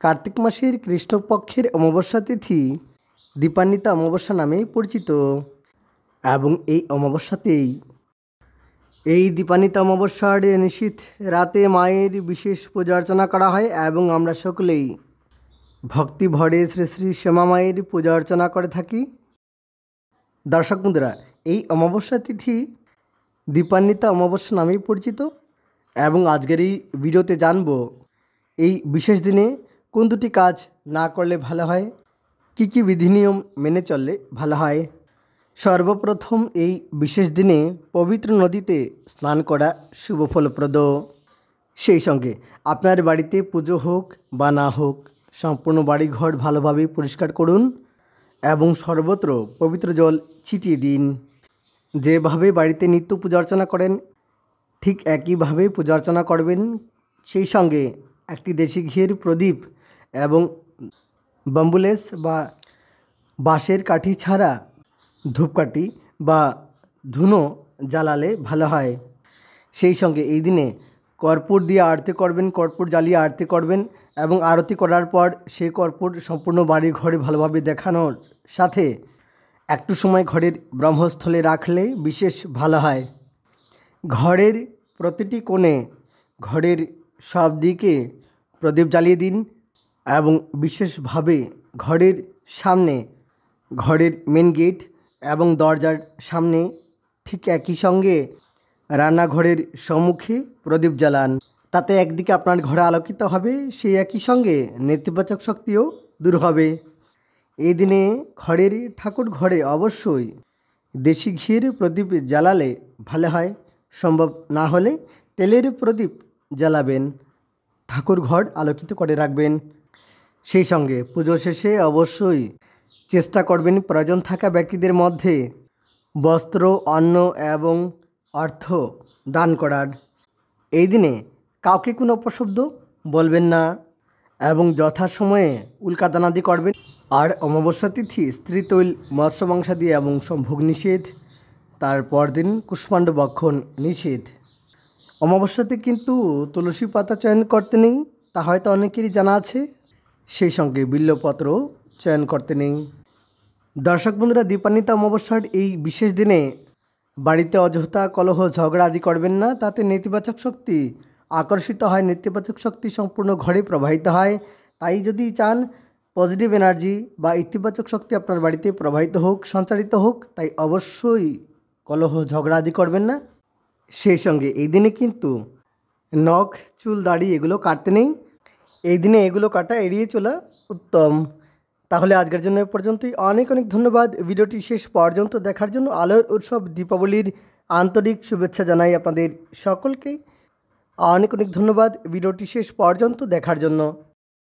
কার্তিক মাসের কৃষ্ণপক্ষের অমাবস্যা তিথি দীপান্বিতা অমাবস্যা নামে পরিচিত এবং এই অমাবস্যাতেই এই দীপান্বিতা অমাবস্যার নিশীথ রাতে মায়ের বিশেষ পূজা অর্চনা করা হয় এবং আমরা সকলেই ভক্তি ভরে শ্রী শ্রী শ্যামা মায়ের পূজা অর্চনা করে থাকি। দর্শক বন্ধুরা, এই অমাবস্যা তিথি দীপান্বিতা অমাবস্যা নামেই পরিচিত এবং আজকের এই ভিডিওতে জানব এই বিশেষ দিনে কোন দুটি কাজ না করলে ভালো হয়, কি কি বিধি নিয়ম মেনে চললে ভালো হয়। সর্বপ্রথম এই বিশেষ দিনে পবিত্র নদীতে স্নান করা শুভ ফলপ্রদ। সেই সঙ্গে আপনার বাড়িতে পুজো হোক বা না হোক, সম্পূর্ণ বাড়িঘর ভালোভাবে পরিষ্কার করুন এবং সর্বত্র পবিত্র জল ছিটিয়ে দিন। যেভাবে বাড়িতে নিত্য পূজা অর্চনা করেন ঠিক একইভাবে পূজা অর্চনা করবেন। সেই সঙ্গে একটি দেশি ঘিয়ের প্রদীপ এবং বাম্বুলেস বা বাঁশের কাঠি ছাড়া ধূপকাঠি বা ধুনো জ্বালালে ভালো হয়। সেই সঙ্গে এই দিনে কর্পূর দিয়ে আরতি করবেন, কর্পূর জ্বালিয়ে আরতি করবেন এবং আরতি করার পর সেই কর্পূর সম্পূর্ণ বাড়ি ঘরে ভালোভাবে দেখানোর সাথে একটু সময় ঘরের ব্রহ্মস্থলে রাখলে বিশেষ ভালো হয়। ঘরের প্রতিটি কোণে ঘরের সব দিকে প্রদীপ জ্বালিয়ে দিন এবং বিশেষভাবে ঘরের সামনে, ঘরের মেন গেট এবং দরজার সামনে ঠিক একই সঙ্গে রান্নাঘরের সম্মুখে প্রদীপ জ্বালান। তাতে একদিকে আপনার ঘরে আলোকিত হবে, সেই একই সঙ্গে নেতিবাচক শক্তিও দূর হবে। এই দিনে ঘরের ঠাকুর ঘরে অবশ্যই দেশি ঘিয়ের প্রদীপ জ্বালালে ভালো হয়। সম্ভব না হলে তেলের প্রদীপ জ্বালাবেন, ঠাকুর ঘর আলোকিত করে রাখবেন। সেই সঙ্গে পুজো শেষে অবশ্যই চেষ্টা করবেন প্রয়োজন থাকা ব্যক্তিদের মধ্যে বস্ত্র, অন্ন এবং অর্থ দান করার। এই দিনে কাউকে কোনো অপশব্দ বলবেন না এবং যথাসময়ে উল্কাদানাদি করবেন। আর অমাবস্যা তিথি স্ত্রী তৈল, মৎস্য মাংসাদি এবং সম্ভোগ নিষেধ। তারপর দিন কুষ্মাণ্ড বক্ষণ নিষেধ। অমাবস্যাতে কিন্তু তুলসী পাতা চয়ন করতে নেই, তা হয়তো অনেকেরই জানা আছে। সেই সঙ্গে বিল্বপত্র চয়ন করতে নেই। দর্শক বন্ধুরা, দীপান্বিতা অমাবস্যার এই বিশেষ দিনে বাড়িতে অযথা কলহ ঝগড়া আদি করবেন না, তাতে নেতিবাচক শক্তি আকর্ষিত হয়, নেতিবাচক শক্তি সম্পূর্ণ ঘরে প্রবাহিত হয়। তাই যদি চান পজিটিভ এনার্জি বা ইতিবাচক শক্তি আপনার বাড়িতে প্রবাহিত হোক, সঞ্চারিত হোক, তাই অবশ্যই কলহ ঝগড়া আদি করবেন না। সেই সঙ্গে এই দিনে কিন্তু নখ, চুল, দাড়ি এগুলো কাটতে নেই। এই দিনে এগুলো কাটা এড়িয়ে চলা উত্তম। তাহলে আজকের জন্য এ পর্যন্তই। অনেক অনেক ধন্যবাদ ভিডিওটি শেষ পর্যন্ত দেখার জন্য। আলোর উৎসব দীপাবলির আন্তরিক শুভেচ্ছা জানাই আপনাদের সকলকে। অনেক অনেক ধন্যবাদ ভিডিওটি শেষ পর্যন্ত দেখার জন্য।